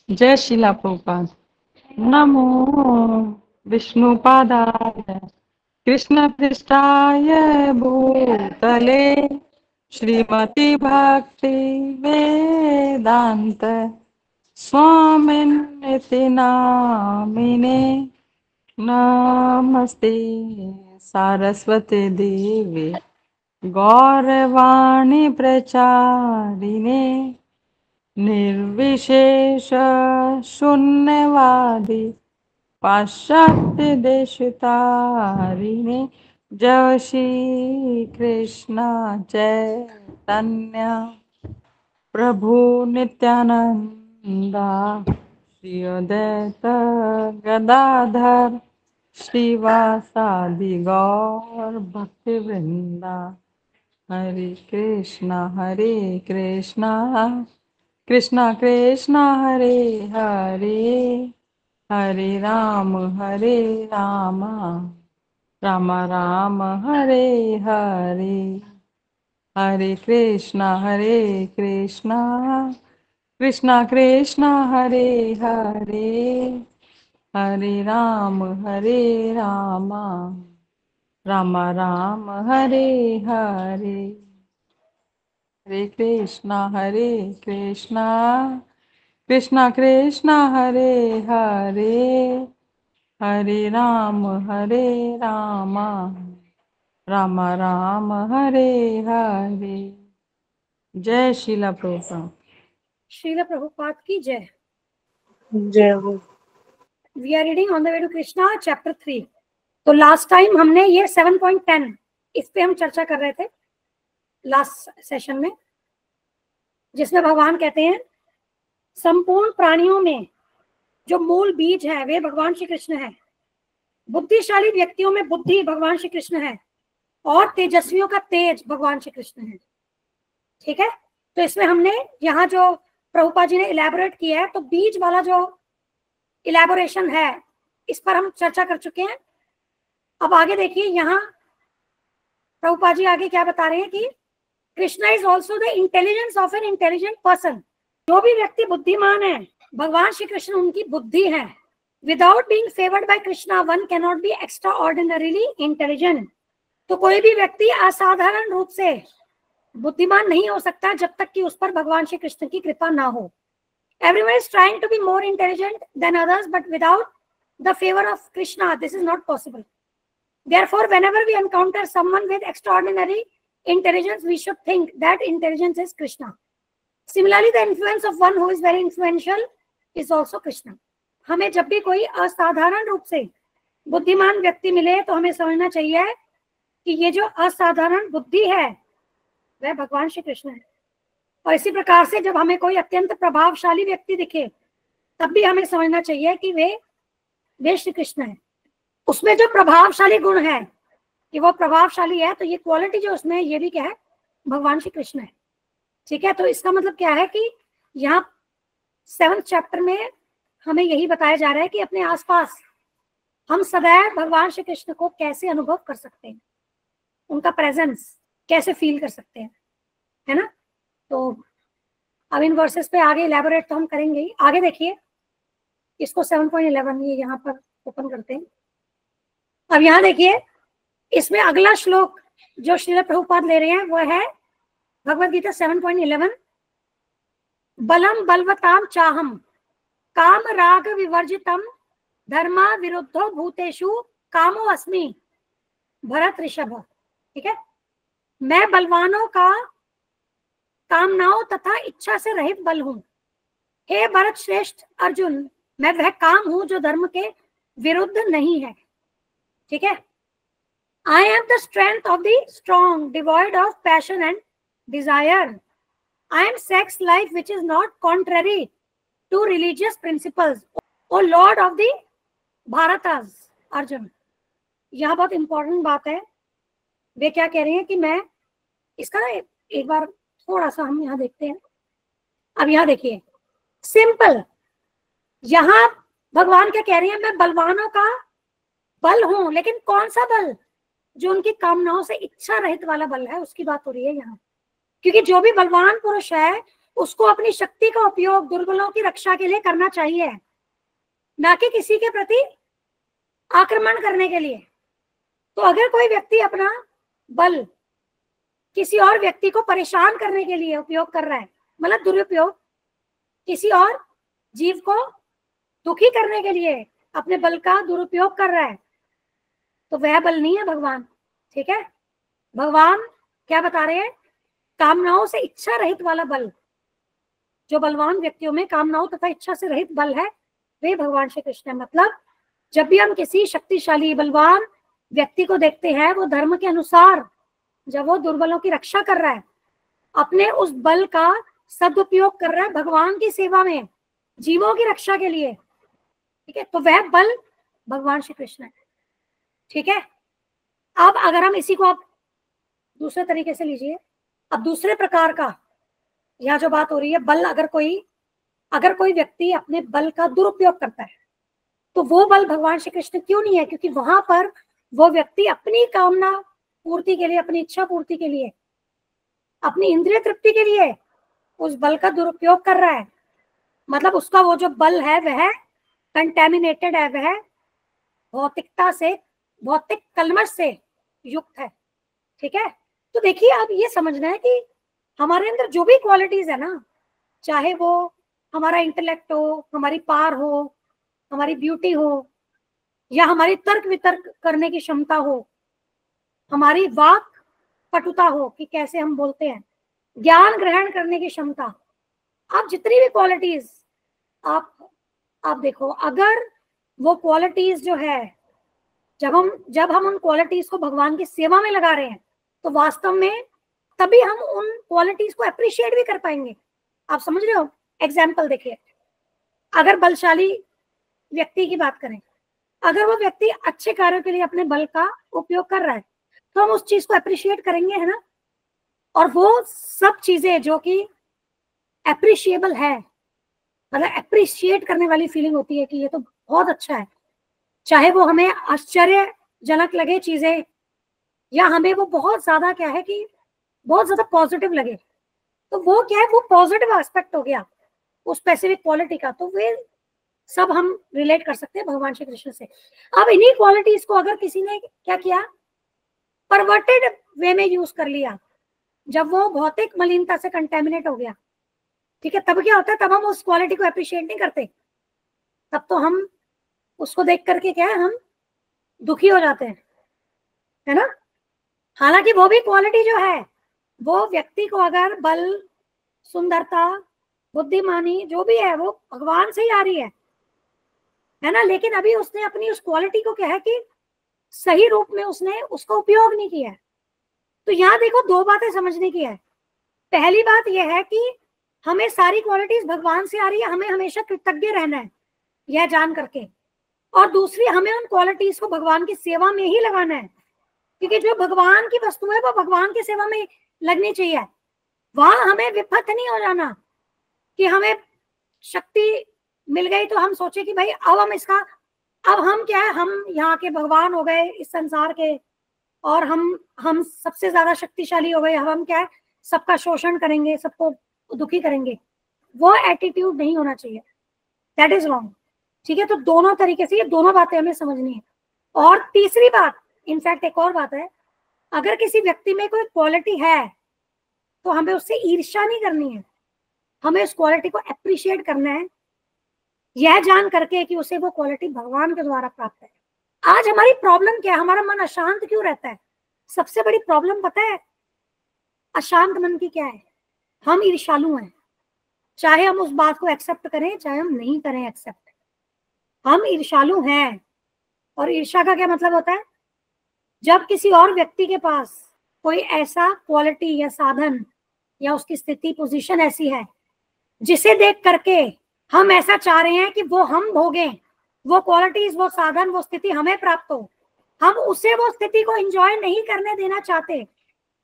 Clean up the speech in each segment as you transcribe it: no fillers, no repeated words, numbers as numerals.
जय शिला प्रभुपाद। नमो विष्णुपादाय कृष्ण पृष्ठाय भूतले श्रीमती भक्ति वेदांत स्वामिन्निति नामिने नमस्ते सारस्वती देवी गौरवाणी प्रचारिणे निर्विशेष शून्यवादी पाश्चात्य देशतारिणे जय श्री कृष्ण चैतन्य प्रभु नित्यानंदा श्री अद्वैत गदाधर श्रीवासादि गौर भक्ति वृंदा हरे कृष्णा कृष्णा कृष्णा हरे हरे हरे राम राम राम हरे हरे हरे कृष्णा कृष्णा कृष्णा हरे हरे हरे राम राम राम हरे हरे हरे कृष्णा कृष्णा कृष्णा हरे हरे हरे राम राम राम हरे हरे। जय शिला प्रभुपाद। श्रील प्रभुपाद की जय। जय हो। We are reading on the way to Krishna chapter 3। तो लास्ट टाइम हमने ये 7.10 इस पे हम चर्चा कर रहे थे लास्ट सेशन में, जिसमें भगवान कहते हैं संपूर्ण प्राणियों में जो मूल बीज है वे भगवान श्री कृष्ण है। बुद्धिशाली व्यक्तियों में बुद्धि भगवान श्री कृष्ण है और तेजस्वियों का तेज भगवान श्री कृष्ण है। ठीक है, तो इसमें हमने यहाँ जो प्रभुपाद जी ने इलेबोरेट किया है, तो बीज वाला जो इलेबोरेशन है इस पर हम चर्चा कर चुके हैं। अब आगे देखिए, यहाँ प्रभुपाद जी आगे क्या बता रहे हैं कि Krishna is also the intelligence of an intelligent person. जो भी व्यक्ति बुद्धिमान है भगवान श्री कृष्ण उनकी बुद्धि है। Without being favoured by Krishna one can not be extraordinarily intelligent. तो कोई भी व्यक्ति असाधारण रूप से बुद्धिमान नहीं हो सकता जब तक कि उस पर भगवान श्री कृष्ण की कृपा ना हो। Everyone is trying to be more intelligent than others, but without the favor of Krishna, this is not possible. Therefore, whenever we encounter someone with extraordinary intelligence, we should think that intelligence is Krishna. Similarly, the influence of one who is very influential is also Krishna. हमें जब भी कोई असाधारण रूप से बुद्धिमान व्यक्ति मिले तो हमें समझना चाहिए कि ये जो असाधारण बुद्धि है वह भगवान श्री कृष्ण है। और इसी प्रकार से जब हमें कोई अत्यंत प्रभावशाली व्यक्ति दिखे तब भी हमें समझना चाहिए कि वे श्री कृष्ण है। उसमें जो प्रभावशाली गुण है कि वो प्रभावशाली है, तो ये क्वालिटी जो उसमें ये भी क्या है, भगवान श्री कृष्ण है। ठीक है, तो इसका मतलब क्या है कि यहाँ 7th चैप्टर में हमें यही बताया जा रहा है कि अपने आसपास हम सदैव भगवान श्री कृष्ण को कैसे अनुभव कर सकते हैं, उनका प्रेजेंस कैसे फील कर सकते हैं, है ना। तो अब इन वर्सेस पे आगे इलेबोरेट तो हम करेंगे ही। आगे देखिए, इसको 7.11 ये यहाँ पर ओपन करते हैं। अब यहाँ देखिए, इसमें अगला श्लोक जो श्रील प्रभुपाद ले रहे हैं वो है भगवद गीता 7.11। बलम बलवताम चाहम काम राग विवर्जितम धर्मा विरुद्धो भूतेषु कामो अस्मि भरत ऋषभ। ठीक है, मैं बलवानों का कामनाओं तथा इच्छा से रहित बल हूं। हे भरत श्रेष्ठ अर्जुन, मैं वह काम हूं जो धर्म के विरुद्ध नहीं है। ठीक है, I am the strength of the strong devoid of passion and desire. I am sex life which is not contrary to religious principles, O lord of the Bharatas. Arjun, यह बहुत इंपॉर्टेंट बात है। वे क्या कह रहे हैं कि मैं इसका ना एक बार थोड़ा सा हम यहाँ देखते हैं। अब यहाँ देखिए, सिंपल, यहाँ भगवान क्या कह रहे हैं, मैं बलवानों का बल हूं, लेकिन कौन सा बल, जो उनकी कामनाओं से इच्छा रहित वाला बल है उसकी बात हो रही है यहाँ। क्योंकि जो भी बलवान पुरुष है उसको अपनी शक्ति का उपयोग दुर्बलों की रक्षा के लिए करना चाहिए, ना कि किसी के प्रति आक्रमण करने के लिए। तो अगर कोई व्यक्ति अपना बल किसी और व्यक्ति को परेशान करने के लिए उपयोग कर रहा है, मतलब दुरुपयोग, किसी और जीव को दुखी करने के लिए अपने बल का दुरुपयोग कर रहा है, तो वह बल नहीं है भगवान। ठीक है, भगवान क्या बता रहे हैं? कामनाओं से इच्छा रहित वाला बल, जो बलवान व्यक्तियों में कामनाओं तथा इच्छा से रहित बल है, वे भगवान श्री कृष्ण है। मतलब जब भी हम किसी शक्तिशाली बलवान व्यक्ति को देखते हैं, वो धर्म के अनुसार जब वो दुर्बलों की रक्षा कर रहा है, अपने उस बल का सदुपयोग कर रहा है भगवान की सेवा में, जीवों की रक्षा के लिए, ठीक है, तो वह बल भगवान श्री कृष्ण है। ठीक है, अब अगर हम इसी को आप दूसरे तरीके से लीजिए, अब दूसरे प्रकार का यह जो बात हो रही है, बल अगर कोई व्यक्ति अपने बल का दुरुपयोग करता है, तो वो बल भगवान श्री कृष्ण क्यों नहीं है? क्योंकि वहां पर वो व्यक्ति अपनी कामना पूर्ति के लिए, अपनी इच्छा पूर्ति के लिए, अपनी इंद्रिय तृप्ति के लिए उस बल का दुरुपयोग कर रहा है। मतलब उसका वो जो बल है वह कंटेमिनेटेड है, वह भौतिकता से, भौतिक कलमश से युक्त है। ठीक है, तो देखिए अब ये समझना है कि हमारे अंदर जो भी क्वालिटीज है ना, चाहे वो हमारा इंटेलेक्ट हो, हमारी पार हो, हमारी ब्यूटी हो, या हमारी तर्क वितर्क करने की क्षमता हो, हमारी वाक पटुता हो कि कैसे हम बोलते हैं, ज्ञान ग्रहण करने की क्षमता, आप जितनी भी क्वालिटीज आप देखो, अगर वो क्वालिटीज जो है, जब हम उन क्वालिटीज को भगवान की सेवा में लगा रहे हैं, तो वास्तव में तभी हम उन क्वालिटीज को अप्रिशिएट भी कर पाएंगे। आप समझ रहे हो? एग्जाम्पल देखिए, अगर बलशाली व्यक्ति की बात करें, अगर वो व्यक्ति अच्छे कार्यों के लिए अपने बल का उपयोग कर रहा है, तो हम उस चीज को अप्रिशिएट करेंगे, है ना। और वो सब चीजें जो कि अप्रिशिएबल है, मतलब अप्रिशिएट करने वाली फीलिंग होती है कि ये तो बहुत अच्छा है, चाहे वो हमें आश्चर्यजनक लगे चीजें, या हमें वो बहुत ज्यादा क्या है कि बहुत ज्यादा पॉजिटिव लगे, तो वो क्या है, वो पॉजिटिव एस्पेक्ट हो गया उस स्पेसिफिक क्वालिटी का। तो वे सब हम रिलेट कर सकते हैं भगवान श्री कृष्ण से। अब इन्हीं क्वालिटीज को अगर किसी ने क्या किया, परवर्टेड वे में यूज कर लिया, जब वो भौतिक मलिनता से कंटेमिनेट हो गया, ठीक है, तब क्या होता है? तब हम उस क्वालिटी को अप्रिशिएट नहीं करते, तब तो हम उसको देख करके क्या है, हम दुखी हो जाते हैं, है ना। हालांकि वो भी क्वालिटी जो है, वो व्यक्ति को अगर बल, सुंदरता, बुद्धिमानी जो भी है, वो भगवान से ही आ रही है ना, लेकिन अभी उसने अपनी उस क्वालिटी को क्या है कि सही रूप में उसने उसका उपयोग नहीं किया है। तो यहाँ देखो, दो बातें समझने की है। पहली बात यह है कि हमें सारी क्वालिटीज भगवान से आ रही है, हमें हमेशा कृतज्ञ रहना है यह जान करके। और दूसरी, हमें उन क्वालिटीज को भगवान की सेवा में ही लगाना है, क्योंकि जो भगवान की वस्तु है वो भगवान की सेवा में लगनी चाहिए। वहां हमें विफत नहीं हो जाना कि हमें शक्ति मिल गई तो हम सोचे कि भाई अब हम क्या है, हम यहाँ के भगवान हो गए इस संसार के, और हम सबसे ज्यादा शक्तिशाली हो गए, हम क्या है, सबका शोषण करेंगे, सबको दुखी करेंगे। वो एटीट्यूड नहीं होना चाहिए, दैट इज रॉन्ग। ठीक है, तो दोनों तरीके से ये दोनों बातें हमें समझनी है। और तीसरी बात, इनफैक्ट एक और बात है, अगर किसी व्यक्ति में कोई क्वालिटी है तो हमें उससे ईर्ष्या नहीं करनी है, हमें उस क्वालिटी को अप्रिशिएट करना है, यह जान करके कि उसे वो क्वालिटी भगवान के द्वारा प्राप्त है। आज हमारी प्रॉब्लम क्या है? हमारा मन अशांत क्यों रहता है? सबसे बड़ी प्रॉब्लम पता है अशांत मन की क्या है? हम ईर्ष्यालु हैं, चाहे हम उस बात को एक्सेप्ट करें चाहे हम नहीं करें एक्सेप्ट, हम ईर्ष्यालु हैं। और ईर्ष्या का क्या मतलब होता है? जब किसी और व्यक्ति के पास कोई ऐसा क्वालिटी या साधन या उसकी स्थिति, पोजीशन ऐसी है जिसे देख करके हम ऐसा चाह रहे हैं कि वो हम भोगें, वो क्वालिटीज, वो साधन, वो स्थिति हमें प्राप्त हो, हम उसे वो स्थिति को एंजॉय नहीं करने देना चाहते,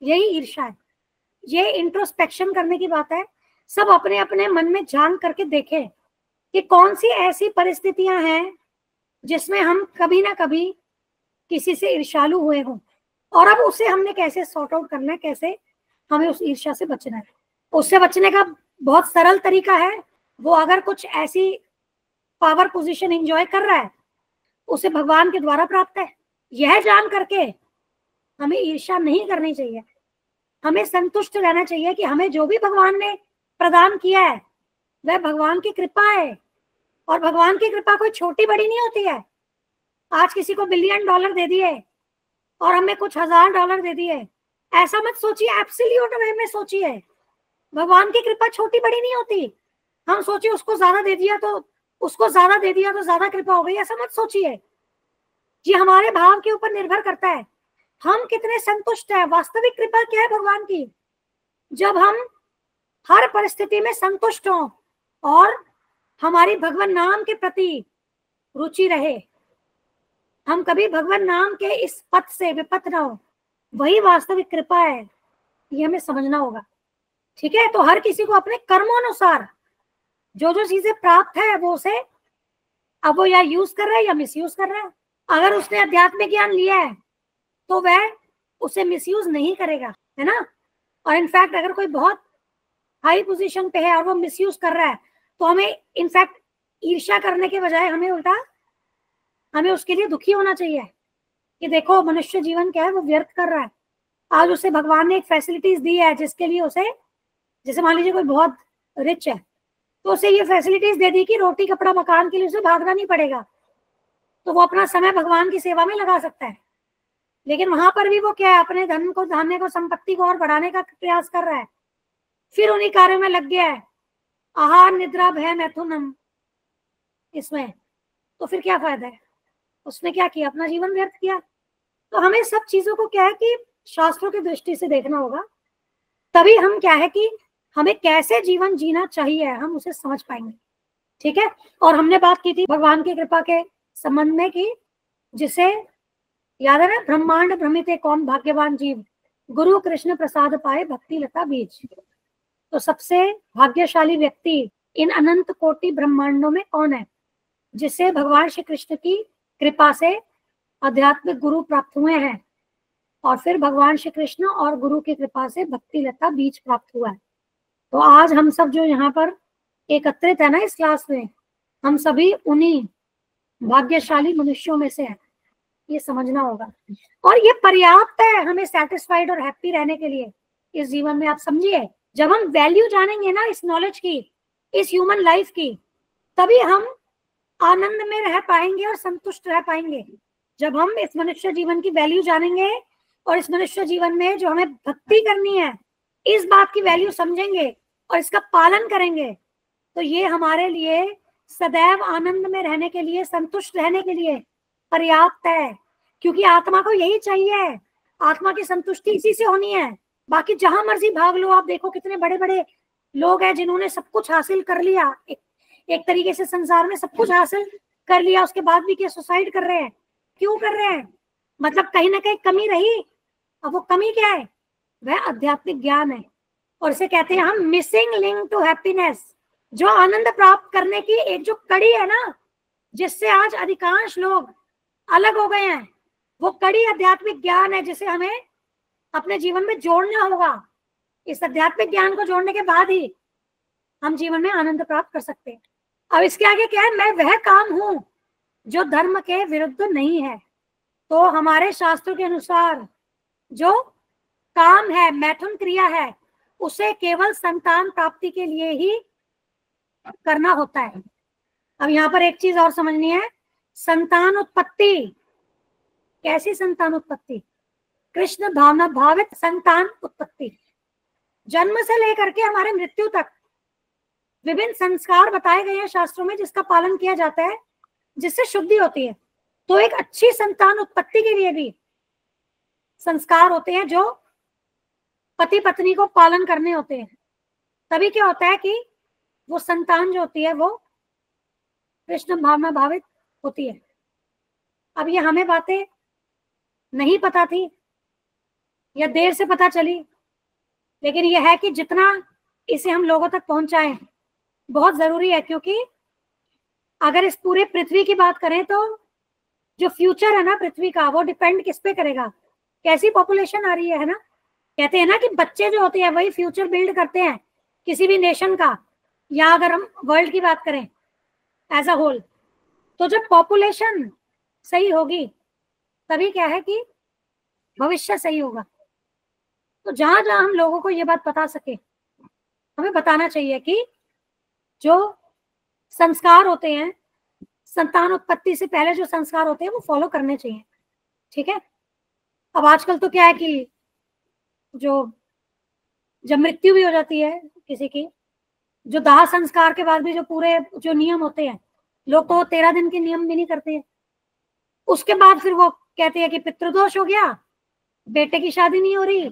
यही ईर्ष्या है। ये इंट्रोस्पेक्शन करने की बात है। सब अपने अपने मन में झांक करके देखें कि कौन सी ऐसी परिस्थितियां हैं जिसमें हम कभी ना कभी किसी से ईर्ष्यालु हुए हों, और अब उसे हमने कैसे सॉर्ट आउट करना है, कैसे हमें उस ईर्ष्या से बचना है। उससे बचने का बहुत सरल तरीका है। वो अगर कुछ ऐसी पावर पोजीशन एंजॉय कर रहा है, उसे भगवान के द्वारा प्राप्त है। यह जान करके हमें ईर्ष्या नहीं करनी चाहिए। हमें संतुष्ट रहना चाहिए कि हमें जो भी भगवान ने प्रदान किया है वह भगवान की कृपा है। और भगवान की कृपा कोई छोटी बड़ी नहीं होती है। आज किसी को $1 बिलियन दे दिए और हमें कुछ $1000 दे दिए, ऐसा मत सोचिए। एब्सोल्यूट वे में सोचिए। भगवान की कृपा छोटी बड़ी नहीं होती। हम सोचिए उसको ज्यादा दे दिया तो ज्यादा कृपा हो गई, ऐसा मत सोचिए। ये हमारे भाव के ऊपर निर्भर करता है, हम कितने संतुष्ट हैं। वास्तविक कृपा क्या है भगवान की? जब हम हर परिस्थिति में संतुष्ट हों और हमारी भगवान नाम के प्रति रुचि रहे, हम कभी भगवान नाम के इस पथ से विपत ना हो, वही वास्तविक कृपा है। ये हमें समझना होगा, ठीक है। तो हर किसी को अपने कर्मों जो जो चीजें प्राप्त है वो उसे अब वो या यूज कर रहा है या मिसयूज कर रहा है। अगर उसने अध्यात्मिक ज्ञान लिया है तो वह उसे मिसयूज नहीं करेगा, है ना। और इनफैक्ट अगर कोई बहुत हाई पोजीशन पे है और वो मिसयूज कर रहा है तो हमें इनफैक्ट ईर्ष्या करने के बजाय हमें उल्टा उसके लिए दुखी होना चाहिए कि देखो मनुष्य जीवन क्या है, वो व्यर्थ कर रहा है। आज उसे भगवान ने एक फैसिलिटीज दी है जिसके लिए उसे, जैसे मान लीजिए कोई बहुत रिच है तो उसे ये फैसिलिटीज दे दी कि रोटी कपड़ा मकान के लिए उसे भागना नहीं पड़ेगा, तो वो अपना समय भगवान की सेवा में लगा सकता है। लेकिन वहां पर भी वो क्या है, अपने धन को, धान्य को, संपत्ति को और बढ़ाने का प्रयास कर रहा है, फिर उन्हीं कार्यों में लग गया है, आहार निद्रा भय मैथुनम इसमें। तो फिर क्या फायदा है? उसने क्या किया? अपना जीवन व्यर्थ किया। तो हमें सब चीजों को क्या है कि शास्त्रों की दृष्टि से देखना होगा, तभी हम क्या है कि हमें कैसे जीवन जीना चाहिए हम उसे समझ पाएंगे, ठीक है। और हमने बात की थी भगवान की कृपा के संबंध में कि जिसे याद है ना, ब्रह्मांड भ्रमित कौन भाग्यवान जीव, गुरु कृष्ण प्रसाद पाए भक्ति लता बीज। तो सबसे भाग्यशाली व्यक्ति इन अनंत कोटि ब्रह्मांडों में कौन है? जिसे भगवान श्री कृष्ण की कृपा से आध्यात्मिक गुरु प्राप्त हुए हैं और फिर भगवान श्री कृष्ण और गुरु की कृपा से भक्ति लता बीज प्राप्त हुआ है। तो आज हम सब जो यहाँ पर एकत्रित है ना इस क्लास में, हम सभी उन्हीं भाग्यशाली मनुष्यों में से हैं, ये समझना होगा। और ये पर्याप्त है हमें सेटिस्फाइड और हैप्पी रहने के लिए इस जीवन में। आप समझिए, जब हम वैल्यू जानेंगे ना इस नॉलेज की, इस ह्यूमन लाइफ की, तभी हम आनंद में रह पाएंगे और संतुष्ट रह पाएंगे। जब हम इस मनुष्य जीवन की वैल्यू जानेंगे और इस मनुष्य जीवन में जो हमें भक्ति करनी है इस बात की वैल्यू समझेंगे और इसका पालन करेंगे, तो ये हमारे लिए सदैव आनंद में रहने के लिए, संतुष्ट रहने के लिए पर्याप्त है। क्योंकि आत्मा को यही चाहिए, आत्मा की संतुष्टि इसी से होनी है। बाकी जहां मर्जी भाग लो, आप देखो कितने बड़े बड़े लोग हैं जिन्होंने सब कुछ हासिल कर लिया, एक तरीके से संसार में सब कुछ हासिल कर लिया, उसके बाद भी क्या सुसाइड कर रहे हैं? क्यों कर रहे हैं? मतलब कहीं ना कहीं कमी रही। अब वो कमी क्या है? वह आध्यात्मिक ज्ञान है, और इसे कहते हैं हम मिसिंग लिंक टू हैप्पीनेस। जो आनंद प्राप्त करने की एक जो कड़ी है ना, जिससे आज अधिकांश लोग अलग हो गए हैं, वो कड़ी आध्यात्मिक ज्ञान है, जिसे हमें अपने जीवन में जोड़ना होगा। इस आध्यात्मिक ज्ञान को जोड़ने के बाद ही हम जीवन में आनंद प्राप्त कर सकते हैं। अब इसके आगे क्या है? मैं वह काम हूं जो धर्म के विरुद्ध नहीं है। तो हमारे शास्त्रों के अनुसार जो काम है, मैथुन क्रिया है, उसे केवल संतान प्राप्ति के लिए ही करना होता है। अब यहाँ पर एक चीज और समझनी है, संतान उत्पत्ति। कैसी संतान उत्पत्ति? कृष्ण भावना भावित संतान उत्पत्ति। जन्म से लेकर के हमारे मृत्यु तक विभिन्न संस्कार बताए गए हैं शास्त्रों में, जिसका पालन किया जाता है, जिससे शुद्धि होती है। तो एक अच्छी संतान उत्पत्ति के लिए भी संस्कार होते हैं जो पति पत्नी को पालन करने होते हैं। तभी क्या होता है कि वो संतान जो होती है वो कृष्ण भावना भावित होती है। अब ये हमें बातें नहीं पता थी या देर से पता चली, लेकिन यह है कि जितना इसे हम लोगों तक पहुंचाएं बहुत जरूरी है। क्योंकि अगर इस पूरे पृथ्वी की बात करें तो जो फ्यूचर है ना पृथ्वी का, वो डिपेंड किस पे करेगा? कैसी पॉपुलेशन आ रही है ना। कहते हैं ना कि बच्चे जो होते हैं वही फ्यूचर बिल्ड करते हैं। किसी भी नेशन का, या अगर हम वर्ल्ड की बात करें एज अ होल, तो जब पॉपुलेशन सही होगी तभी क्या है कि भविष्य सही होगा। तो जहां जहां हम लोगों को ये बात बता सके, हमें बताना चाहिए कि जो संस्कार होते हैं, संतान उत्पत्ति से पहले जो संस्कार होते हैं वो फॉलो करने चाहिए। ठीक है। अब आजकल तो क्या है कि जो जब मृत्यु भी हो जाती है किसी की, जो दाह संस्कार के बाद भी जो पूरे जो नियम होते हैं, लोग तो 13 दिन के नियम भी नहीं करते हैं। उसके बाद फिर वो कहते हैं कि पितृदोष हो गया, बेटे की शादी नहीं हो रही,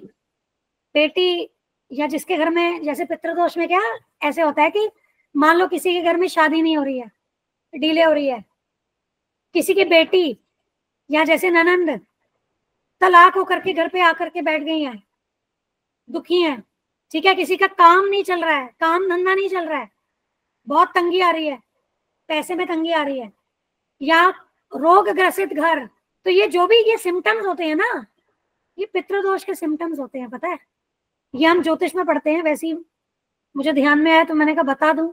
बेटी या जिसके घर में, जैसे पितृदोष में क्या ऐसे होता है कि मान लो किसी के घर में शादी नहीं हो रही है, डिले हो रही है, किसी की बेटी या जैसे ननंद तलाक होकर के घर पे आकर के बैठ गई हैं, दुखी हैं। ठीक है। किसी का काम नहीं चल रहा है, काम धंधा नहीं चल रहा है, बहुत तंगी आ रही है, पैसे में तंगी आ रही है, या रोग ग्रसित घर। तो ये जो भी ये सिम्टम्स होते हैं ना, ये पितृदोष के सिम्टम्स होते हैं, पता है। ये हम ज्योतिष में पढ़ते हैं, वैसे ही मुझे ध्यान में आया तो मैंने कहा बता दूं।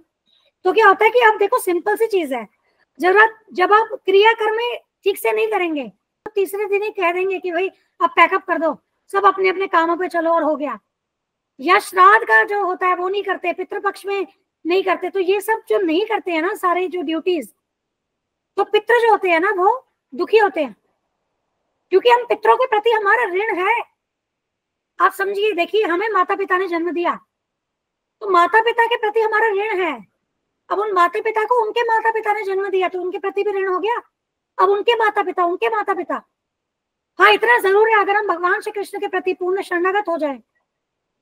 तो क्या होता है कि आप देखो, सिंपल सी चीज है, जब आप क्रियाकर्म ठीक से नहीं करेंगे तो तीसरे दिन ही कह देंगे कि भाई अब पैकअप कर दो, सब अपने अपने कामों पे चलो और हो गया। या श्राद्ध का जो होता है वो नहीं करते, पितृपक्ष में नहीं करते। तो ये सब जो नहीं करते हैं ना, सारे जो ड्यूटीज, तो पितृ जो होते हैं ना वो दुखी होते हैं, क्योंकि हम पितरों के प्रति हमारा ऋण है। आप समझिए, देखिए, हमें माता पिता ने जन्म दिया, तो माता पिता के प्रति हमारा ऋण है। अब उन माता पिता को उनके माता पिता ने जन्म दिया तो उनके प्रति भी ऋण हो गया। अब उनके माता पिता, हाँ इतना जरूर है, अगर हम भगवान श्री कृष्ण के प्रति पूर्ण शरणागत हो जाए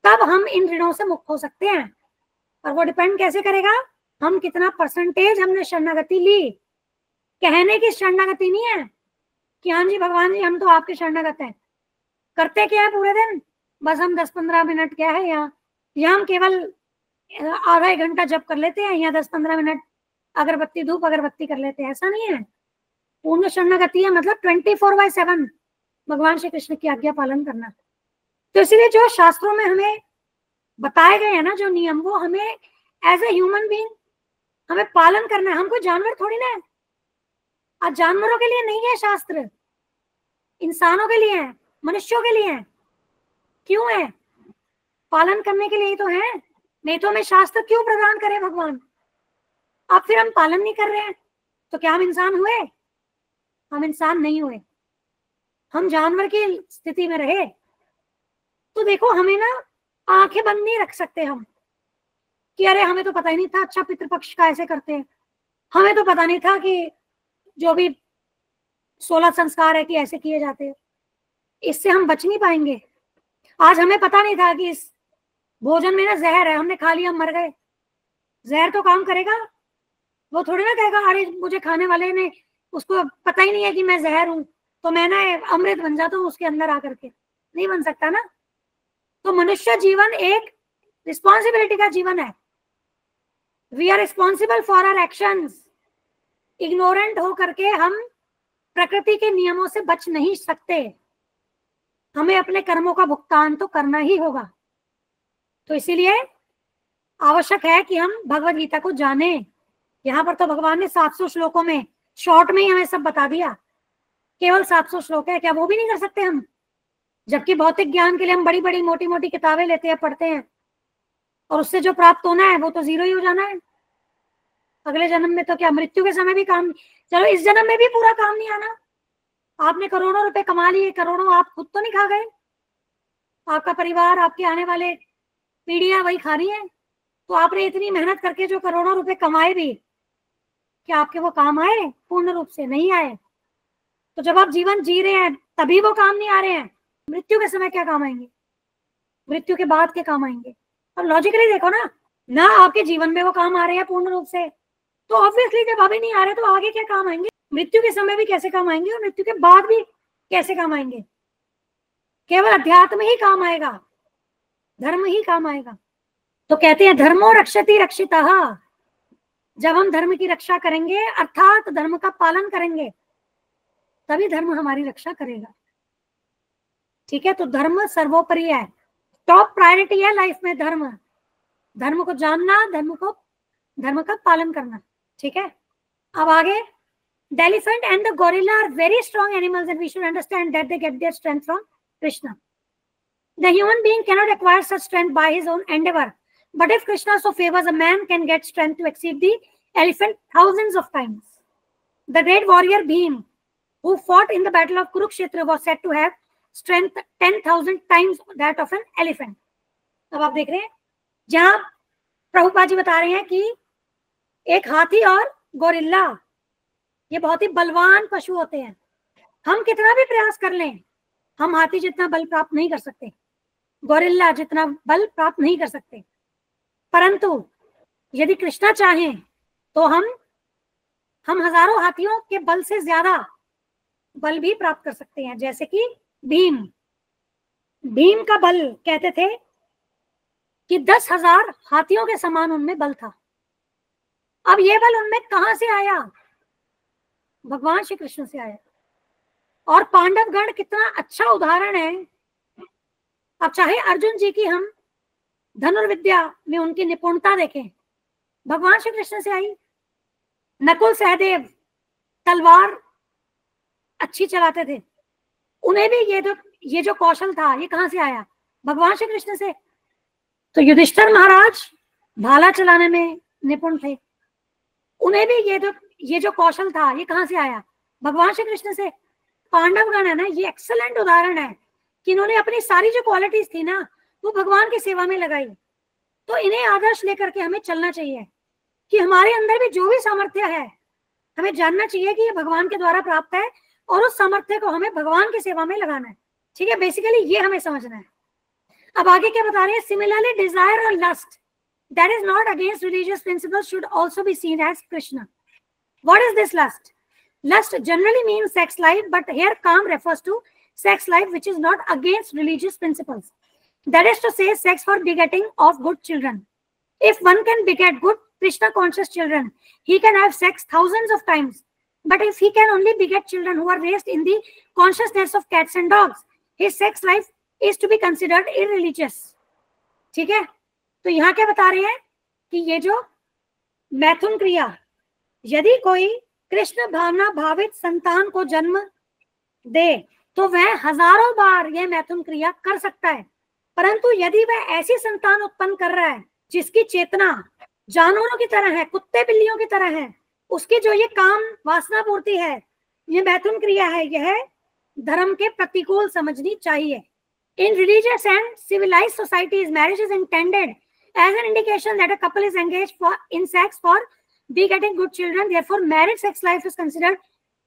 तब हम इन ऋणों से मुक्त हो सकते हैं। और वो डिपेंड कैसे करेगा, हम कितना परसेंटेज हमने शरणागति ली। कहने की शरणागति नहीं है कि हाँ जी भगवान जी हम तो आपके शरणागत हैं। करते क्या है पूरे दिन, बस हम 10-15 मिनट क्या है, या हम केवल आधा एक घंटा जप कर लेते हैं, या 10-15 मिनट अगरबत्ती धूप अगरबत्ती कर लेते हैं। ऐसा नहीं है। पूर्ण शरणागति है मतलब 24/7 भगवान श्री कृष्ण की आज्ञा पालन करना। तो इसलिए जो शास्त्रों में हमें बताए गए हैं ना जो नियम, वो हमें एज ए ह्यूमन बीइंग हमें पालन करना है। हम कोई जानवर थोड़ी ना है। आज जानवरों के लिए नहीं है शास्त्र, इंसानों के लिए है, मनुष्यों के लिए है। क्यों है? पालन करने के लिए ही तो है, नहीं तो हमें शास्त्र क्यों प्रदान करे भगवान। अब फिर हम पालन नहीं कर रहे हैं तो क्या हम इंसान हुए? हम इंसान नहीं हुए, हम जानवर की स्थिति में रहे। तो देखो, हमें ना आंखें बंद नहीं रख सकते हम कि अरे हमें तो पता ही नहीं था, अच्छा पितृपक्ष का ऐसे करते हैं, हमें तो पता नहीं था कि जो भी 16 संस्कार है कि ऐसे किए जाते हैं। इससे हम बच नहीं पाएंगे। आज हमें पता नहीं था कि इस भोजन में ना जहर है, हमने खा लिया, हम मर गए। जहर तो काम करेगा, वो थोड़ी ना कहेगा अरे मुझे खाने वाले ने, उसको पता ही नहीं है कि मैं जहर हूं तो मैं ना अमृत बन जाता हूँ उसके अंदर आकर के। नहीं बन सकता ना। तो मनुष्य जीवन एक रिस्पॉन्सिबिलिटी का जीवन है। We are responsible for our actions. Ignorant हो करके हम प्रकृति के नियमों से बच नहीं सकते। हमें अपने कर्मों का भुगतान तो करना ही होगा। तो इसीलिए आवश्यक है कि हम भगवत गीता को जाने। यहाँ पर तो भगवान ने 700 श्लोकों में शॉर्ट में ही हमें सब बता दिया। केवल 700 श्लोक है, क्या वो भी नहीं कर सकते हम? जबकि भौतिक ज्ञान के लिए हम बड़ी बड़ी मोटी मोटी किताबें लेते हैं, पढ़ते हैं, और उससे जो प्राप्त होना है वो तो जीरो ही हो जाना है। अगले जन्म में तो क्या, मृत्यु के समय भी काम, चलो इस जन्म में भी पूरा काम नहीं आना। आपने करोड़ों रुपए कमा लिए, करोड़ों आप खुद तो नहीं खा गए, आपका परिवार, आपके आने वाले पीढ़ियां वही खा रही हैं। तो आपने इतनी मेहनत करके जो करोड़ों रुपए कमाए भी, क्या आपके वो काम आए? पूर्ण रूप से नहीं आए। तो जब आप जीवन जी रहे हैं तभी वो काम नहीं आ रहे हैं, मृत्यु के समय क्या काम आएंगे? मृत्यु के बाद के काम आएंगे। और लॉजिकली देखो ना आपके जीवन में वो काम आ रहे हैं पूर्ण रूप से, तो ऑब्वियसली जब अभी नहीं आ रहे तो आगे क्या काम आएंगे? मृत्यु के समय भी कैसे काम आएंगे और मृत्यु के बाद भी कैसे काम आएंगे? केवल अध्यात्म ही काम आएगा, धर्म ही काम आएगा। तो कहते हैं धर्मो रक्षति रक्षितः। जब हम धर्म की रक्षा करेंगे अर्थात धर्म का पालन करेंगे तभी धर्म हमारी रक्षा करेगा। ठीक है। तो धर्म सर्वोपरि है, टॉप प्रायोरिटी है लाइफ में धर्म। धर्म को जानना, धर्म का पालन करना। ठीक है, अब आगे, the elephant and the gorilla are very strong animals and we should understand that they get their strength from Krishna. The human being cannot acquire such strength by his own endeavor, but if Krishna so favors, a man can get strength to exceed the elephant thousands of times. The great warrior Bhim, who fought in the battle of Kurukshetra, was said to have strength 10,000 times that of an elephant. अब आप देख रहे हैं जहां प्रभुपाद जी बता रहे हैं कि एक हाथी और गोरिल्ला ये बहुत ही बलवान पशु होते हैं। हम कितना भी प्रयास कर लें, हम हाथी जितना बल प्राप्त नहीं कर सकते, गोरिल्ला जितना बल प्राप्त नहीं कर सकते, परंतु यदि कृष्णा चाहें तो हम हजारों हाथियों के बल से ज्यादा बल भी प्राप्त कर सकते हैं। जैसे कि भीम का बल कहते थे कि 10,000 हाथियों के समान उनमें बल था। अब ये बल उनमें कहां से आया? भगवान श्री कृष्ण से आया। और पांडव गण कितना अच्छा उदाहरण है। अब चाहे अर्जुन जी की हम धनुर्विद्या में उनकी निपुणता देखें, भगवान श्री कृष्ण से आई। नकुल सहदेव तलवार अच्छी चलाते थे, उन्हें भी ये जो कौशल था ये कहां से आया? भगवान श्री कृष्ण से। तो युधिष्ठिर महाराज भाला चलाने में निपुण थे, उन्हें भी ये जो कौशल था ये कहां से आया? भगवान श्री कृष्ण से। पांडवगण है ना, ये एक्सेलेंट उदाहरण है कि इन्होंने अपनी सारी जो क्वालिटीज थी ना वो भगवान की सेवा में लगाई। तो इन्हें आदर्श लेकर के हमें चलना चाहिए कि हमारे अंदर भी जो भी सामर्थ्य है हमें जानना चाहिए कि ये भगवान के द्वारा प्राप्त है और उस सामर्थ्य को हमें भगवान की सेवा में लगाना है। ठीक है, बेसिकली ये हमें समझना है। अब आगे क्या बता रहे हैं? सिमिलरली डिजायर और lust that is not against religious principles should also be seen as Krishna. What is this lust? Lust generally means sex life, but here Kam refers to sex life which is not against religious principles. That is to say, sex for begetting of good children. If one can beget good Krishna conscious children, he can have sex thousands of times. But if he can only beget children who are raised in the consciousness of cats and dogs, his sex life is to be considered irreligious. ठीक है, तो यहाँ क्या बता रहे हैं कि ये जो मैथुन क्रिया, यदि कोई कृष्ण भावना भावित संतान को जन्म दे तो वह हजारों बार यह मैथुन क्रिया कर सकता है, परंतु यदि वह ऐसी संतान उत्पन्न कर रहा है जिसकी चेतना जानवरों की तरह है, कुत्ते बिल्लियों की तरह है, उसकी जो ये काम वासना पूर्ति है, ये मैथुन क्रिया है, यह धर्म के प्रतिकूल समझनी चाहिए। In religious and civilized societies, marriage is intended as an indication that a couple is engaged in sex for begetting good children. Therefore, married sex life is considered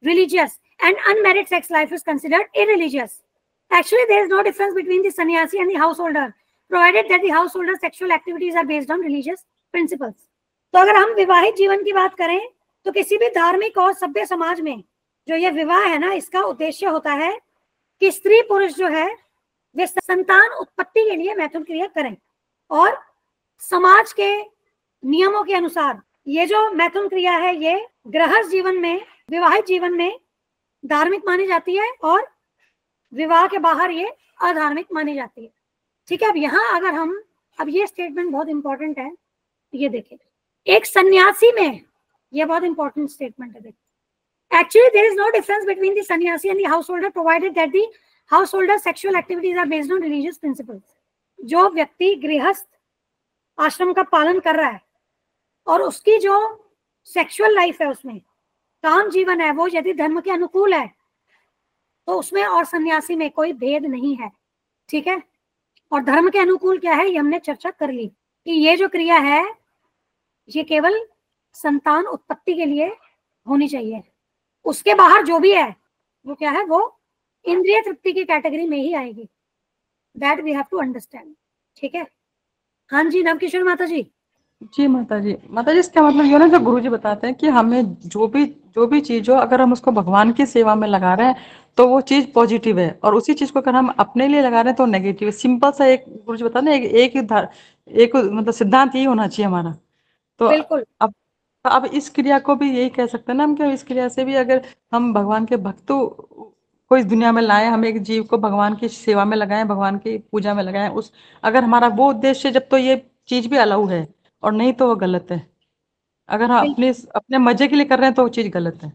religious and unmarried sex life is considered irreligious. Actually, there is no difference between the sannyasi and the householder, provided that the householder's sexual activities are based on religious principles. तो अगर हम विवाहित जीवन की बात करें तो किसी भी धार्मिक और सभ्य समाज में जो ये विवाह है ना, इसका उद्देश्य होता है कि स्त्री पुरुष जो है वे संतान उत्पत्ति के लिए मैथुन क्रिया करें, और समाज के नियमों के अनुसार ये जो मैथुन क्रिया है ये गृहस्थ जीवन में, विवाहित जीवन में धार्मिक मानी जाती है और विवाह के बाहर ये अधार्मिक मानी जाती है। ठीक है, अब यहाँ अगर हम, अब ये स्टेटमेंट बहुत इंपॉर्टेंट है, ये देखें, एक सन्यासी में, ये बहुत इंपॉर्टेंट स्टेटमेंट है। देखिए, actually there is no difference between the sannyasi and the householder provided that the householder sexual activities are based on religious principles. जो व्यक्ति गृहस्थ आश्रम का पालन कर रहा है और उसकी जो सेक्सुअल लाइफ है, उसमें काम जीवन है, वो यदि धर्म के अनुकूल है तो उसमें और सन्यासी में कोई भेद नहीं है। ठीक है, और धर्म के अनुकूल क्या है ये हमने चर्चा कर ली कि ये जो क्रिया है ये केवल संतान उत्पत्ति के लिए होनी चाहिए, उसके बाहर जो भी है वो क्या है, वो इंद्रिय तृप्ति की कैटेगरी में ही आएगी। That we have to understand. ठीक है, हाँ जी, नवकिशोर माता जी। जी माता जी, इसका मतलब ये ना, जो गुरु जी बताते हैं कि हमें जो भी चीज हो, अगर हम उसको भगवान की सेवा में लगा रहे हैं तो वो चीज पॉजिटिव है, और उसी चीज को अगर हम अपने लिए लगा रहे हैं तो नेगेटिव है। सिंपल सा एक गुरु जी बताते हैं, एक मतलब सिद्धांत यही होना चाहिए हमारा। तो बिल्कुल, अब इस क्रिया को भी यही कह सकते हैं ना हम, कि इस क्रिया से भी अगर हम भगवान के भक्तों को इस दुनिया में लाए, हम एक जीव को भगवान की सेवा में लगाएं, भगवान की पूजा में लगाएं, उस अगर हमारा वो उद्देश्य, जब तो ये चीज भी अलाउ है, और नहीं तो वो गलत है। अगर हम अपने अपने मजे के लिए कर रहे हैं तो वो चीज गलत है।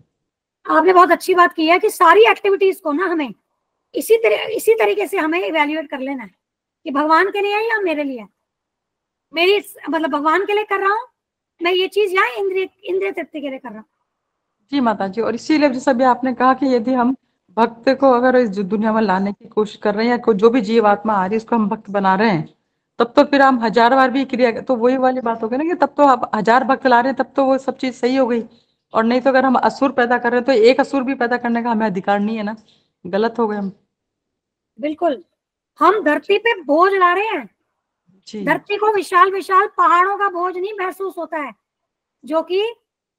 आपने बहुत अच्छी बात की है कि सारी एक्टिविटीज को ना हमें इसी तरीके से हमें इवेल्युएट कर लेना है कि भगवान के लिए है या मेरे लिए है। मेरी मतलब भगवान के लिए कर रहा हूँ मैं ये चीज, या इंद्रिय तृप्ति के लिए कर रहा हूँ। जी माता जी, और इसीलिए जैसा भी आपने कहा कि यदि हम भक्त को अगर इस दुनिया में लाने की कोशिश कर रहे हैं, या जो भी जीव आत्मा आ रही है उसको हम भक्त बना रहे हैं, तब तो फिर हम 1000 बार भी क्रिया, तो वही वाली बात हो गई ना कि तब तो आप 1000 भक्त ला रहे हैं, तब तो वो सब चीज सही हो गई। और नहीं तो अगर हम असुर पैदा कर रहे हैं तो एक असुर भी पैदा करने का हमें अधिकार नहीं है ना, गलत हो गए हम। बिल्कुल, हम धरती पे बोझ ला रहे हैं। जी धरती को विशाल विशाल पहाड़ों का बोझ नहीं महसूस होता है जो कि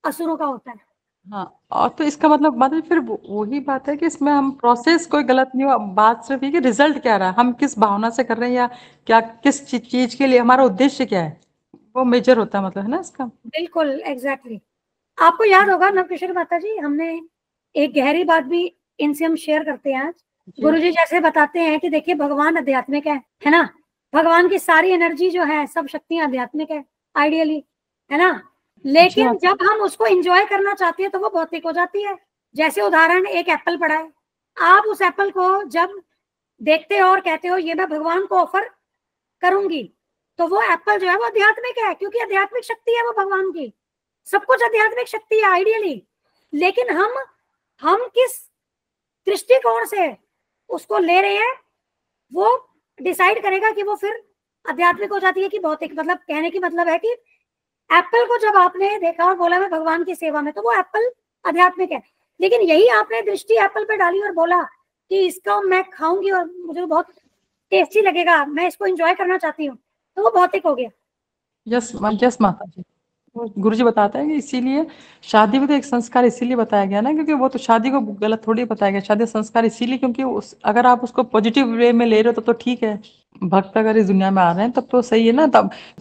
असुरों का होता है। हाँ, और तो इसका मतलब फिर वही बात है कि इसमें हम प्रोसेस कोई गलत नहीं हुआ, बात सिर्फ ये कि रिजल्ट क्या रहा है, हम किस भावना से कर रहे हैं, या क्या किस चीज के लिए, हमारा उद्देश्य क्या है, वो मेजर होता है, मतलब है ना इसका। बिल्कुल एग्जैक्टली। आपको याद होगा नवकिशोर माता जी, हमने एक गहरी बात भी इनसे हम शेयर करते हैं आज। गुरुजी जैसे बताते हैं कि देखिए भगवान आध्यात्मिक है ना, भगवान की सारी एनर्जी जो है सब शक्तियां आध्यात्मिक है आइडियली, है ना। लेकिन जब हम उसको एंजॉय करना चाहते हैं तो वो भौतिक हो जाती है। जैसे उदाहरण, एक एप्पल पड़ा है, आप उस एप्पल को जब देखते हो और कहते हो ये मैं भगवान को ऑफर करूंगी, तो वो एप्पल जो है वो आध्यात्मिक है, क्योंकि आध्यात्मिक शक्ति है वो भगवान की, सब कुछ आध्यात्मिक शक्ति है आइडियली। लेकिन हम किस दृष्टिकोण से उसको ले रहे हैं वो डिसाइड करेगा कि वो फिर आध्यात्मिक हो जाती है कि भौतिक। मतलब कहने की मतलब है कि एप्पल को जब आपने देखा और बोला मैं भगवान की सेवा में, तो वो एप्पल आध्यात्मिक है। लेकिन यही आपने दृष्टि एप्पल पे डाली और बोला कि इसको मैं खाऊंगी और मुझे बहुत टेस्टी लगेगा, मैं इसको एंजॉय करना चाहती हूँ, तो वो भौतिक हो गया। यस यस माता जी, गुरु जी बताते हैं कि इसीलिए शादी में तो एक संस्कार इसीलिए बताया गया ना, क्योंकि वो तो शादी को गलत थोड़ी बताया गया, शादी संस्कार इसीलिए क्योंकि अगर आप उसको पॉजिटिव वे में ले रहे हो तो ठीक है। भक्त अगर इस दुनिया में आ रहे हैं तब तो सही है ना,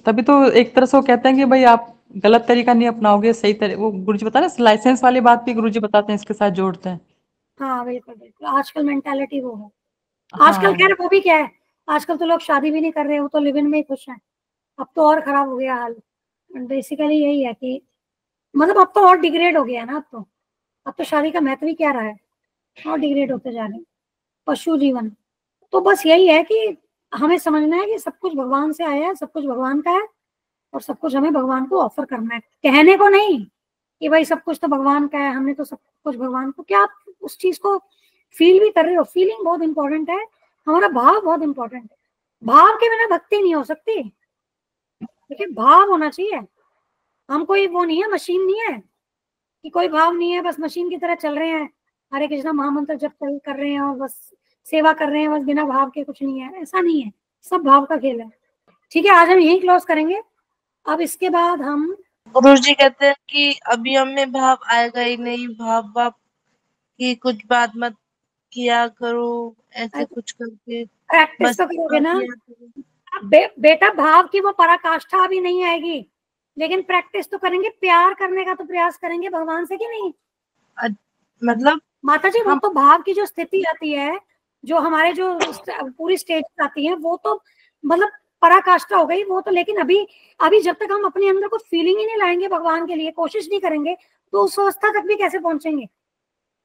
तभी तो एक तरह से वो कहते हैं कि भाई आप गलत तरीका नहीं अपनाओगे, सही तरीका, वो गुरु जी बताते हैं, लाइसेंस वाली बात भी गुरु जी बताते हैं, इसके साथ जोड़ते हैं। हाँ बिल्कुल बिल्कुल, आजकल मेंटालिटी वो है। आजकल हाँ खैर वो भी क्या है, आजकल तो लोग शादी भी नहीं कर रहे, वो तो लिव इन में ही खुश हैं। अब तो और खराब हो गया हाल। बेसिकली यही है कि मतलब अब तो और डिग्रेड हो गया है ना। अब तो शादी का महत्व ही क्या रहा है, और डिग्रेड होते जा रहे हैं, पशु जीवन। तो बस यही है कि हमें समझना है कि सब कुछ भगवान से आया है, सब कुछ भगवान का है, और सब कुछ हमें भगवान को ऑफर करना है। कहने को नहीं कि भाई सब कुछ तो भगवान का है, हमने तो सब कुछ भगवान को, क्या आप उस चीज को फील भी कर रहे हो? फीलिंग बहुत इंपॉर्टेंट है, हमारा भाव बहुत इंपॉर्टेंट है। भाव के बिना भक्ति नहीं हो सकती। देखिए भाव होना चाहिए। हम कोई वो नहीं है, मशीन नहीं है कि कोई भाव नहीं है, बस मशीन की तरह चल रहे हैं, हरे कृष्णा महामंत्र जप कर रहे हैं और बस सेवा कर रहे हैं, बस बिना भाव के कुछ नहीं है। ऐसा नहीं है, सब भाव का खेल है। ठीक है, आज हम यही क्लोज करेंगे। अब इसके बाद हम गुरु जी कहते हैं कि अभी हमें भाव आएगा ही नहीं, भाव की कुछ बात मत किया करो, ऐसे कुछ करके प्रैक्टिस बस तो करोगे ना। किया करो। बेटा भाव की वो पराकाष्ठा अभी नहीं आएगी, लेकिन प्रैक्टिस तो करेंगे, प्यार करने का तो प्रयास करेंगे भगवान से कि नहीं। मतलब माता जी वो तो भाव की जो स्थिति आती है, जो हमारे जो पूरी स्टेज आती है, वो तो मतलब पराकाष्ठा हो गई वो तो। लेकिन अभी अभी जब तक हम अपने अंदर कुछ फीलिंग ही नहीं लाएंगे भगवान के लिए, कोशिश नहीं करेंगे, तो उस अवस्था तक भी कैसे पहुंचेंगे।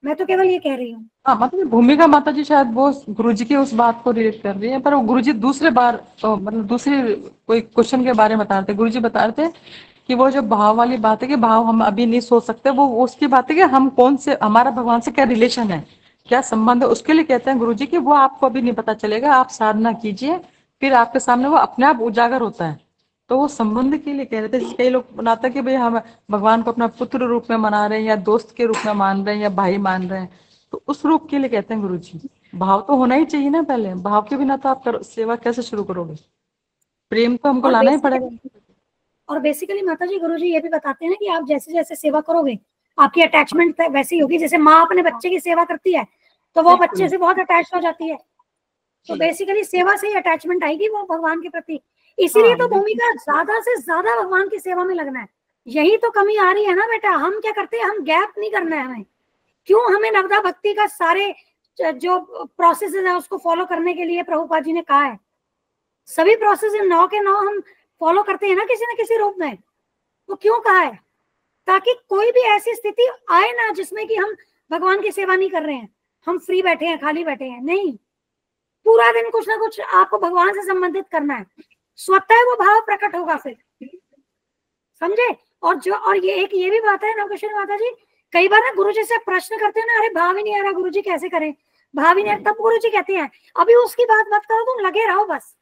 मैं तो केवल ये कह रही हूँ। हाँ, मतलब भूमिका माता जी शायद वो गुरुजी की उस बात को रिलेट कर रही है, पर वो गुरुजी दूसरे बार तो मतलब दूसरे कोई क्वेश्चन के बारे में बता रहे थे। गुरुजी बता रहे थे कि वो जो भाव वाली बात है कि भाव हम अभी नहीं सोच सकते, वो उसकी बात है कि हम कौन से, हमारा भगवान से क्या रिलेशन है, क्या संबंध है, उसके लिए कहते हैं गुरुजी कि वो आपको अभी नहीं पता चलेगा, आप साधना कीजिए, फिर आपके सामने वो अपने आप उजागर होता है। तो वो संबंध के लिए कह रहे थे। कई लोग बनाते हैं कि भाई हम भगवान को अपना पुत्र रूप में मना रहे हैं, या दोस्त के रूप में मान रहे हैं, या भाई मान रहे हैं, तो उस रूप के लिए कहते हैं गुरुजी भाव तो होना ही चाहिए ना, पहले भाव के बिना तो आप सेवा कैसे शुरू करोगे, प्रेम तो हमको लाना ही पड़ेगा। और बेसिकली माता जी गुरुजी ये भी बताते हैं ना कि आप जैसे जैसे सेवा करोगे आपकी अटैचमेंट वैसी होगी। जैसे माँ अपने बच्चे की सेवा करती है तो वो बच्चे से बहुत अटैच हो जाती है, तो बेसिकली सेवा से ही अटैचमेंट आएगी वो भगवान के प्रति। इसीलिए तो भूमिका ज्यादा से ज्यादा भगवान की सेवा में लगना है। यही तो कमी आ रही है ना बेटा। हम क्या करते हैं, हम गैप नहीं करना है हमें। क्यों हमें नवदा भक्ति का सारे जो प्रोसेस है उसको फॉलो करने के लिए प्रभुपाद जी ने कहा है, सभी प्रोसेस 9 के 9 हम फॉलो करते हैं ना किसी न किसी रूप में। तो क्यों कहा है? ताकि कोई भी ऐसी स्थिति आए ना जिसमें कि हम भगवान की सेवा नहीं कर रहे हैं, हम फ्री बैठे हैं, खाली बैठे हैं, नहीं, पूरा दिन कुछ ना कुछ आपको भगवान से संबंधित करना है, स्वतः वो भाव प्रकट होगा फिर, समझे। और ये भी बात है नवकिशोर माता जी, कई बार ना गुरु जी से प्रश्न करते हैं ना, अरे भाव ही नहीं आ रहा गुरु जी, कैसे करें, भाव ही नहीं, तब गुरु जी कहते हैं अभी उसकी बात मत करो, तुम लगे रहो बस,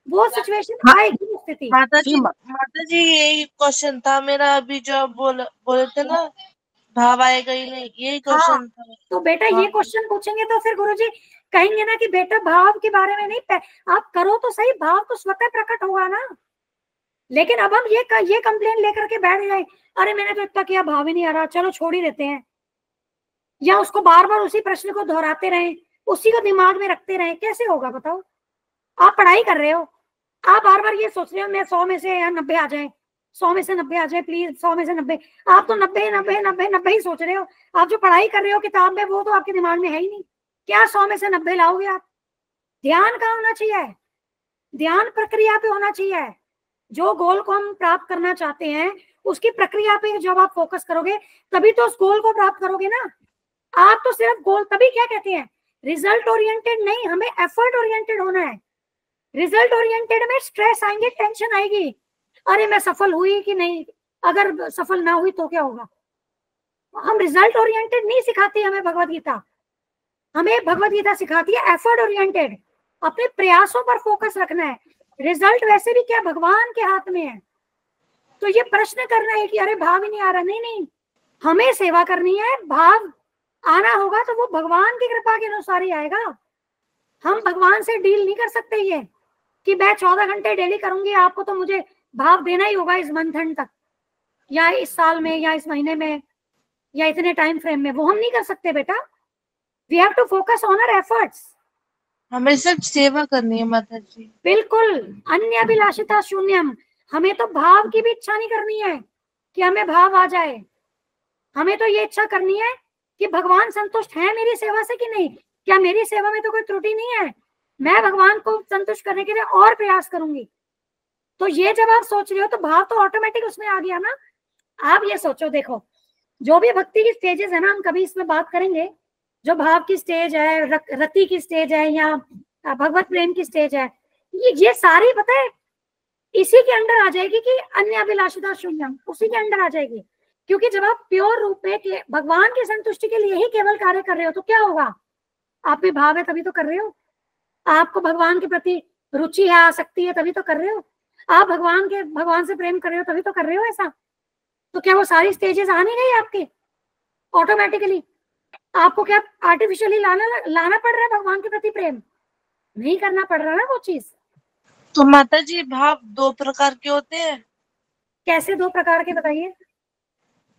वो सिचुएशन आएगी, स्थिति। माता जी यही क्वेश्चन था मेरा, अभी जो आप बोले थे ना भाव आएगा ही नहीं, यही क्वेश्चन था। तो बेटा ये क्वेश्चन पूछेंगे तो फिर गुरुजी कहेंगे ना कि बेटा भाव के बारे में नहीं, आप करो तो सही, भाव तो स्वतः प्रकट होगा ना। लेकिन अब हम ये कंप्लेन लेकर के बैठ जाए, अरे मैंने तो इतना किया, भाव ही नहीं आ रहा, चलो छोड़ ही देते हैं, या उसको बार बार उसी प्रश्न को दोहराते रहे, उसी को दिमाग में रखते रहे, कैसे होगा बताओ। आप पढ़ाई कर रहे हो, आप बार बार ये सोच रहे हो मैं 100 में से 90 आ जाए, 100 में से 90 आ जाए प्लीज, 100 में से 90, आप तो 90 ही सोच रहे हो। आप जो पढ़ाई कर रहे हो किताब में वो तो आपके दिमाग में है ही नहीं, क्या 100 में से 90 लाओगे आप। ध्यान कहाँ होना चाहिए? ध्यान प्रक्रिया पे होना चाहिए। जो गोल को हम प्राप्त करना चाहते हैं उसकी प्रक्रिया पे जब आप फोकस करोगे तभी तो उस गोल को प्राप्त करोगे ना। आप तो सिर्फ गोल, तभी क्या कहते हैं रिजल्ट ओरिएंटेड नहीं, हमें एफर्ट ओरिएंटेड होना है। रिजल्ट ओरिएंटेड में स्ट्रेस आएंगे, टेंशन आएगी, अरे मैं सफल हुई कि नहीं, अगर सफल ना हुई तो क्या होगा। हम रिजल्ट ओरिएंटेड नहीं सिखाती हमें भगवत गीता, हमें भगवत गीता सिखाती है एफर्ट ओरिएंटेड, अपने प्रयासों पर फोकस रखना है। रिजल्ट वैसे भी क्या भगवान के हाथ में है। तो ये प्रश्न करना है कि अरे भाव ही नहीं आ रहा, नहीं नहीं, हमें सेवा करनी है, भाव आना होगा तो वो भगवान की कृपा के अनुसार ही आएगा। हम भगवान से डील नहीं कर सकते ये कि मैं 14 घंटे डेली करूंगी, आपको तो मुझे भाव देना ही होगा इस मंथ एंड तक, या इस साल में, या इस महीने में, या इतने टाइम फ्रेम में। वो हम नहीं कर सकते बेटा। We have to focus on our efforts. हमें सिर्फ सेवा करनी है माता जी। बिल्कुल, अन्य अभिलाषिता शून्यम। हमें तो भाव की भी इच्छा नहीं करनी है कि हमें भाव आ जाए, हमें तो ये इच्छा करनी है कि भगवान संतुष्ट है मेरी सेवा से कि नहीं, क्या मेरी सेवा में तो कोई त्रुटि नहीं है, मैं भगवान को संतुष्ट करने के लिए और प्रयास करूंगी। तो ये जब आप सोच रहे हो तो भाव तो ऑटोमेटिक उसमें आ गया ना। आप ये सोचो, देखो जो भी भक्ति की स्टेजेस है ना, हम कभी इसमें बात करेंगे, जो भाव की स्टेज है, रति की स्टेज है, या भगवत प्रेम की स्टेज है, ये सारी पता है इसी के अंडर आ जाएगी कि अन्य अभिलाषिता शून्यम, उसी के अंडर आ जाएगी। क्योंकि जब आप प्योर रूप में भगवान की संतुष्टि के लिए ही केवल कार्य कर रहे हो तो क्या होगा, आप में भाव है तभी तो कर रहे हो, आपको भगवान के प्रति रुचि है, आसक्ति है, तभी तो कर रहे हो, आप भगवान से प्रेम कर रहे हो तभी तो कर रहे हो ऐसा। तो क्या वो सारी स्टेजेस आ नहीं गई आपके ऑटोमेटिकली? आपको क्या आर्टिफिशियली लाना पड़ रहा है भगवान के प्रति प्रेम? नहीं करना पड़ रहा ना वो चीज। तो माता जी भाव 2 प्रकार के होते हैं। कैसे 2 प्रकार के बताइए?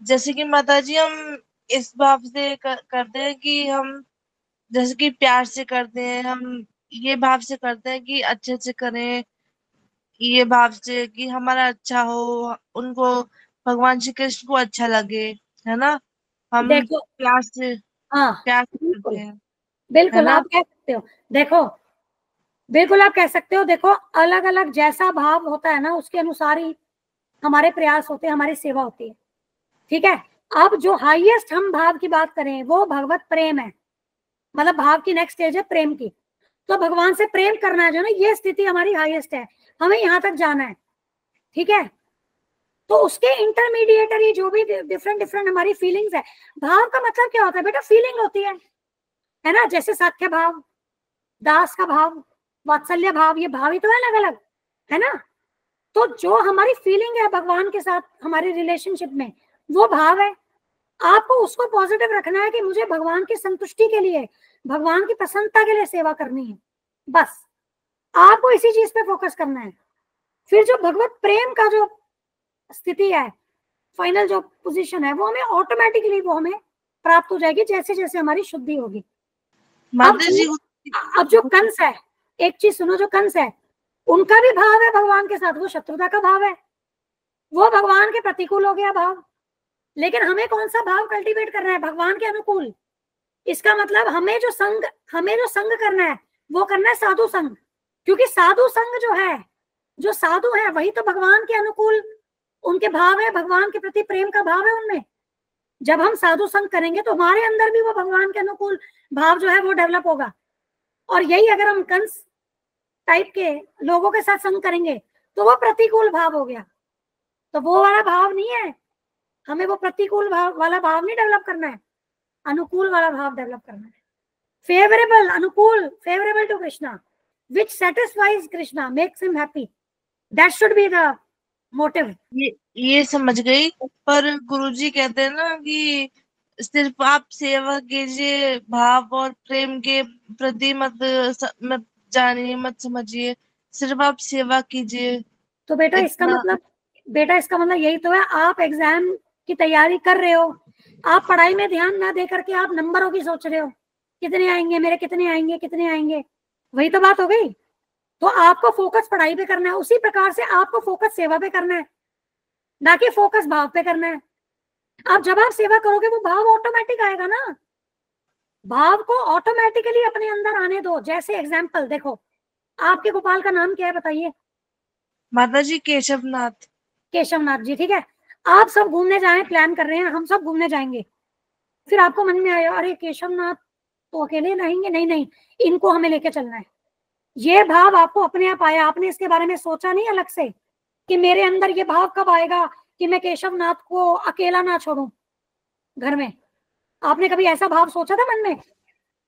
जैसे कि माता जी हम इस भाव से करते हैं कि हम जैसे कि प्यार से करते हैं, हम ये भाव से करते हैं कि अच्छे से करें, ये भाव से कि हमारा अच्छा हो, उनको भगवान श्री कृष्ण को अच्छा लगे, है ना। हम देखो, प्यार से हाँ करते हैं, है बिल्कुल ना। आप कह सकते हो, देखो बिल्कुल आप कह सकते हो। देखो अलग अलग जैसा भाव होता है ना उसके अनुसार ही हमारे प्रयास होते हैं, हमारी सेवा होती है, ठीक है। अब जो हाईएस्ट हम भाव की बात करें वो भगवत प्रेम है, मतलब भाव की नेक्स्ट स्टेज है प्रेम की। तो भगवान से प्रेम करना है जो ना, ये स्थिति हमारी हाईएस्ट है, हमें यहाँ तक जाना है, ठीक है। तो उसके इंटरमीडिएटरी जो भी डिफरेंट हमारी फीलिंग्स है, भाव का मतलब क्या होता है बेटा, फीलिंग होती है ना। जैसे साख्य भाव, दास का भाव, वात्सल्य भाव, ये भाव ही तो है अलग अलग, है ना। तो जो हमारी फीलिंग है भगवान के साथ हमारे रिलेशनशिप में, वो भाव है। आपको उसको पॉजिटिव रखना है कि मुझे भगवान की संतुष्टि के लिए, भगवान की प्रसन्नता के लिए सेवा करनी है, बस आपको इसी चीज पे फोकस करना है। फिर जो भगवत प्रेम का जो स्थिति है, फाइनल जो पोजीशन है, वो हमें ऑटोमेटिकली वो हमें प्राप्त हो जाएगी जैसे जैसे हमारी शुद्धि होगी। अब जो कंस है, एक चीज सुनो, जो कंस है उनका भी भाव है भगवान के साथ, वो शत्रुता का भाव है, वो भगवान के प्रतिकूल हो गया भाव। लेकिन हमें कौन सा भाव कल्टीवेट करना है, भगवान के अनुकूल। इसका मतलब हमें जो संग करना है वो करना है साधु संग, क्योंकि साधु संग जो है जो साधु है वही तो भगवान के अनुकूल उनके भाव है, भगवान के प्रति प्रेम का भाव है उनमें। जब हम साधु संग करेंगे तो हमारे अंदर भी वो भगवान के अनुकूल भाव जो है वो डेवलप होगा। और यही अगर हम कंस टाइप के लोगों के साथ संग करेंगे तो वो प्रतिकूल भाव हो गया। तो वो वाला भाव नहीं है, हमें वो प्रतिकूल भाव वाला भाव नहीं डेवलप करना है, अनुकूल वाला भाव डेवलप करना है। फेवरेबल, अनुकूल, favourable to Krishna, which satisfies Krishna, makes him happy. That should be the motive. ये समझ गई, पर गुरुजी कहते हैं ना कि सिर्फ आप सेवा कीजिए, भाव और प्रेम के प्रति मत जानिए, मत समझिए, सिर्फ आप सेवा कीजिए। तो बेटा इसका मतलब यही तो है, आप एग्जाम की तैयारी कर रहे हो, आप पढ़ाई में ध्यान ना दे करके आप नंबरों की सोच रहे हो, कितने आएंगे मेरे, कितने आएंगे, कितने आएंगे, वही तो बात हो गई। तो आपको फोकस पढ़ाई पे करना है, उसी प्रकार से आपको फोकस सेवा पे करना है, ना कि फोकस भाव पे करना है। अब जब आप सेवा करोगे वो भाव ऑटोमेटिक आएगा ना, भाव को ऑटोमेटिकली अपने अंदर आने दो। जैसे एग्जाम्पल देखो, आपके गोपाल का नाम क्या है बताइए? माताजी केशवनाथ। केशवनाथ जी, ठीक है। आप सब घूमने जाएं, प्लान कर रहे हैं, हम सब घूमने जाएंगे, फिर आपको मन में आया अरे केशवनाथ तो अकेले रहेंगे, नहीं नहीं इनको हमें लेके चलना है। ये भाव आपको अपने आप आया, आपने इसके बारे में सोचा नहीं अलग से कि मेरे अंदर ये भाव कब आएगा कि मैं केशवनाथ को अकेला ना छोड़ूं घर में। आपने कभी ऐसा भाव सोचा था मन में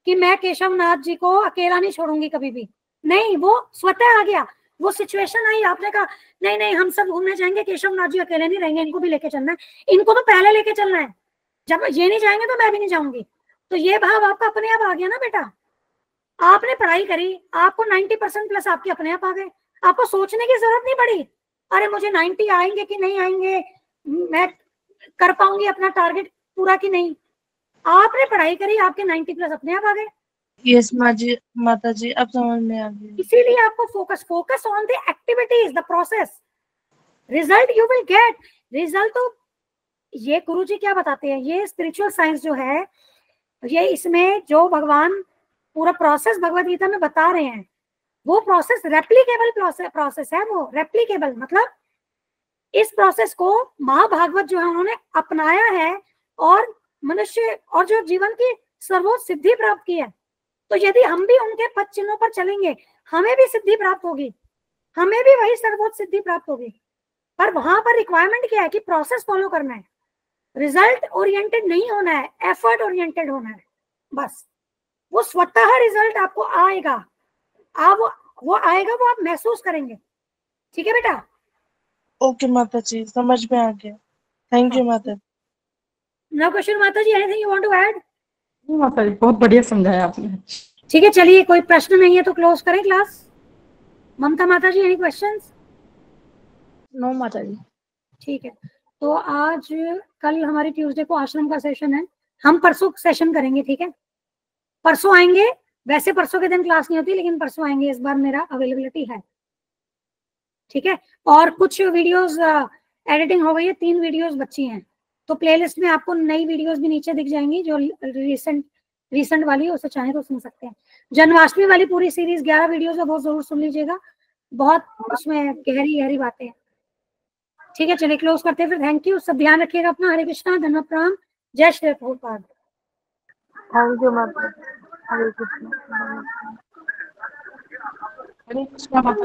कि मैं केशवनाथ जी को अकेला नहीं छोड़ूंगी कभी भी? नहीं, वो स्वतः आ गया, वो सिचुएशन आई, आपने कहा नहीं नहीं हम सब घूमने जाएंगे, केशवनाथ जी अकेले नहीं रहेंगे, इनको भी लेके चलना है, इनको तो पहले लेके चलना है, जब ये नहीं जाएंगे तो मैं भी नहीं जाऊंगी। तो ये भाव आपका अपने आप आ गया ना बेटा। आपने पढ़ाई करी, आपको 90% प्लस आपके अपने आप आ गए, आपको सोचने की जरूरत नहीं पड़ी अरे मुझे 90 आएंगे कि नहीं आएंगे, मैं कर पाऊंगी अपना टारगेट पूरा कि नहीं। आपने पढ़ाई करी, आपके 90 प्लस अपने आप आ गए। यस माता जी अब समझ में आ गया। इसीलिए आपको focus on the activities, the process, result you will get. Result तो ये गुरुजी क्या बताते हैं, ये स्पिरिचुअल साइंस जो है, ये इसमें जो भगवान पूरा प्रोसेस भगवद गीता में बता रहे हैं, वो प्रोसेस रेप्लिकेबल प्रोसेस है। वो रेप्लिकेबल मतलब इस प्रोसेस को महाभागवत जो है उन्होंने अपनाया है और मनुष्य और जो जीवन की सर्वोच्च सिद्धि प्राप्त की है। तो यदि हम भी उनके पद चिन्हों पर चलेंगे हमें भी सिद्धि प्राप्त होगी, हमें भी वही सर्वोच्च सिद्धि प्राप्त होगी। पर वहां पर रिक्वायरमेंट क्या है कि प्रोसेस फॉलो करना है, रिजल्ट ओरिएंटेड नहीं होना है, एफर्ट ओरिएंटेड होना है बस। वो स्वतः रिजल्ट आपको आएगा, आप वो आएगा, वो आप महसूस करेंगे। ठीक है बेटा? ओके माता जी, समझ में आ गया। थैंक यू माता जी। No question Mata ji, anything you want to add? नहीं माता जी, बहुत बढ़िया समझाया आपने। ठीक है, चलिए कोई प्रश्न नहीं है तो क्लोज करें क्लास। ममता माता जी, एनी क्वेश्चंस? नो माता जी। ठीक है, तो आज कल हमारी ट्यूसडे को आश्रम का सेशन है, हम परसों सेशन करेंगे। ठीक है, परसों आएंगे, वैसे परसों के दिन क्लास नहीं होती लेकिन परसों आएंगे, इस बार मेरा अवेलेबिलिटी है। ठीक है, और कुछ वीडियोस एडिटिंग हो गई है, 3 वीडियोस बची हैं, तो प्लेलिस्ट में आपको नई वीडियोस भी नीचे दिख जाएंगी जो रिसेंट वाली है, उसे चाहे तो सुन सकते हैं। जन्माष्टमी वाली पूरी सीरीज 11 वीडियोस है, बहुत जरूर सुन लीजिएगा, बहुत उसमें गहरी बातें हैं। ठीक है, चलिए क्लोज करते हैं फिर। थैंक यू, सब ध्यान रखिएगा अपना। हरे कृष्णा, धन्यवाद, प्रणाम, जय श्री प्रभुपाद। थैंक यू माता जी। हरे कृष्ण। हरे कृष्णा माता।